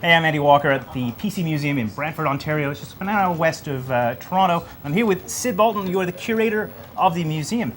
Hey, I'm Andy Walker at the PC Museum in Brantford, Ontario. It's just an hour west of Toronto. I'm here with Syd Bolton. You are the curator of the museum.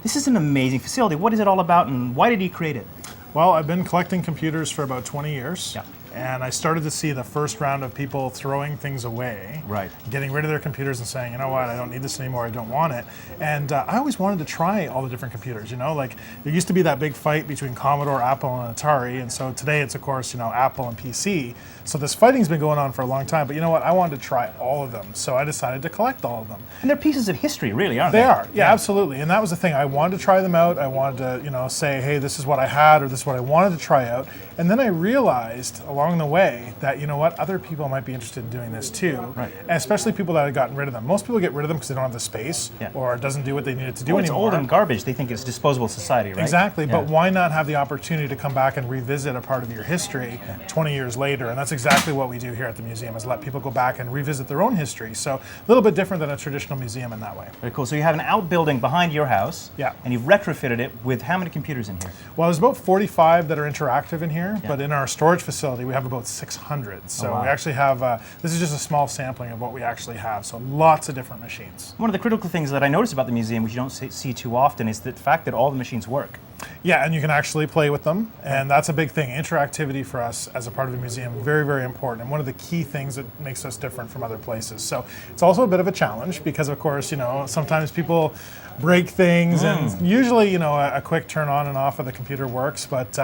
This is an amazing facility. What is it all about and why did you create it? Well, I've been collecting computers for about 20 years. Yeah. And I started to see the first round of people throwing things away, Right. getting rid of their computers and saying, you know what, I don't need this anymore, I don't want it. And I always wanted to try all the different computers, you know, like there used to be that big fight between Commodore, Apple, and Atari, and so today it's of course, you know, Apple and PC. So this fighting's been going on for a long time, but you know what, I wanted to try all of them, so I decided to collect all of them. And they're pieces of history, really, aren't they? They are, yeah, absolutely. And that was the thing, I wanted to try them out, I wanted to, you know, say, hey, this is what I had, or this is what I wanted to try out. And then I realized along the way that, you know what, other people might be interested in doing this too, right. And especially people that had gotten rid of them. Most people get rid of them because they don't have the space, yeah. or it doesn't do what they need it to do or it's anymore. old and garbage. They think it's disposable society, right? Exactly, yeah. But why not have the opportunity to come back and revisit a part of your history 20 years later? And that's exactly what we do here at the museum, is let people go back and revisit their own history. So a little bit different than a traditional museum in that way. Very cool. So you have an outbuilding behind your house, yeah. And you've retrofitted it with how many computers in here? Well, there's about 45 that are interactive in here, yeah. But in our storage facility we have about 600. So wow. we actually have, this is just a small sampling of what we actually have, so lots of different machines. One of the critical things that I notice about the museum, which you don't see too often, is the fact that all the machines work. Yeah, and you can actually play with them, and that's a big thing. Interactivity for us as a part of the museum, very, very important, and one of the key things that makes us different from other places. So it's also a bit of a challenge because, of course, you know, sometimes people break things, and usually, you know, a quick turn on and off of the computer works, but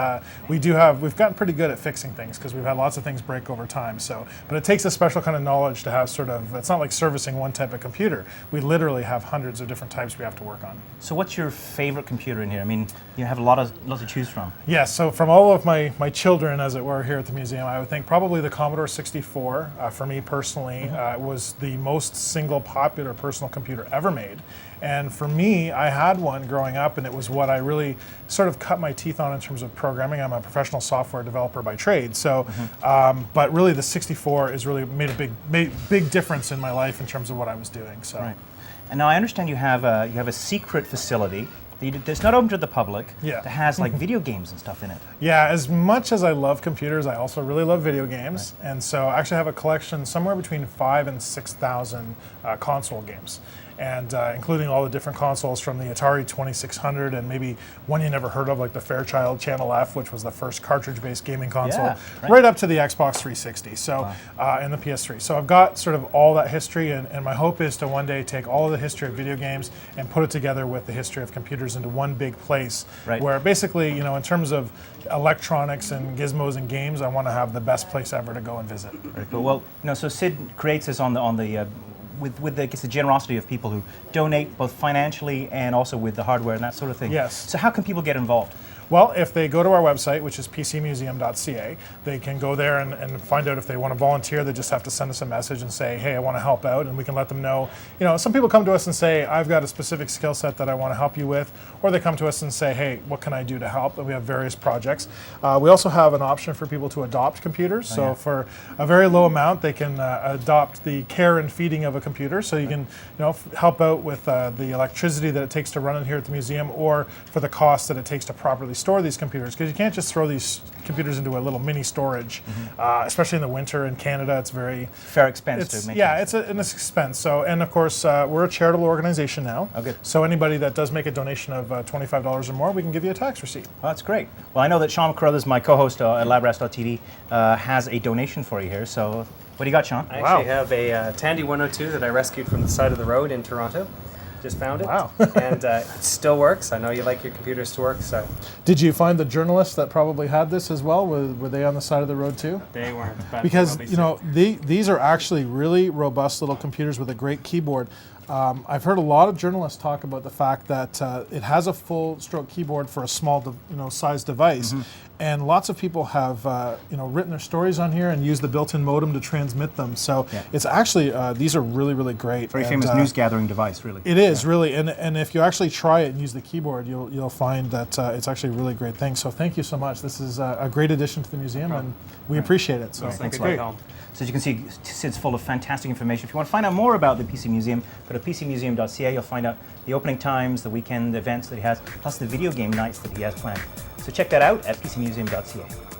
we've gotten pretty good at fixing things because we've had lots of things break over time. So, but it takes a special kind of knowledge to have sort of, it's not like servicing one type of computer. We literally have hundreds of different types we have to work on. So what's your favorite computer in here? I mean, you have lots to choose from. Yes, so from all of my children, as it were, here at the museum, I would think probably the Commodore 64, for me personally, was the most single popular personal computer ever made. And for me, I had one growing up, and it was what I really sort of cut my teeth on in terms of programming. I'm a professional software developer by trade, so but really the 64 has really made a big difference in my life in terms of what I was doing. So. Right. And now I understand you have a secret facility that's not open to the public, that has like video games and stuff in it. Yeah, as much as I love computers, I also really love video games. Right. And so I actually have a collection somewhere between 5,000 and 6,000 console games. And including all the different consoles from the Atari 2600 and maybe one you never heard of, like the Fairchild Channel F, which was the first cartridge-based gaming console, right up to the Xbox 360, so and the PS3. So I've got sort of all that history, and my hope is to one day take all of the history of video games and put it together with the history of computers into one big place, where basically, you know, in terms of electronics and gizmos and games, I want to have the best place ever to go and visit. Very cool. Well, you know, so Syd creates this on the with I guess the generosity of people who donate both financially and also with the hardware and that sort of thing. Yes. So how can people get involved? Well, if they go to our website, which is pcmuseum.ca, they can go there and find out if they want to volunteer. They just have to send us a message and say, hey, I want to help out, and we can let them know. You know, some people come to us and say, I've got a specific skill set that I want to help you with, or they come to us and say, hey, what can I do to help? And we have various projects. We also have an option for people to adopt computers. So for a very low amount, they can adopt the care and feeding of a computer. So you can, you know, help out with the electricity that it takes to run it here at the museum, or for the cost that it takes to properly store these computers, because you can't just throw these computers into a little mini storage, especially in the winter in Canada. It's very fair expense to make. Yeah, it's an expense. So, and of course, we're a charitable organization now. Oh, good. So anybody that does make a donation of $25 or more, we can give you a tax receipt. Well, that's great. Well, I know that Sean Carruthers, my co-host at LabRats.tv, has a donation for you here. So, what do you got, Sean? I actually have a Tandy 102 that I rescued from the side of the road in Toronto. Just found it. Wow. And it still works. I know you like your computers to work, so. Did you find the journalists that probably had this as well? Were they on the side of the road too? They weren't. Because, you know, these are actually really robust little computers with a great keyboard. I've heard a lot of journalists talk about the fact that it has a full stroke keyboard for a small, size device, and lots of people have, written their stories on here and used the built-in modem to transmit them. So it's actually these are really, really great. Very famous news gathering device, really. It is really, and if you actually try it and use the keyboard, you'll find that it's actually a really great thing. So thank you so much. This is a great addition to the museum, and we appreciate it. So thanks great. So as you can see, Syd's full of fantastic information. If you want to find out more about the PC Museum, go to pcmuseum.ca. You'll find out the opening times, the weekend events that he has, plus the video game nights that he has planned. So check that out at pcmuseum.ca.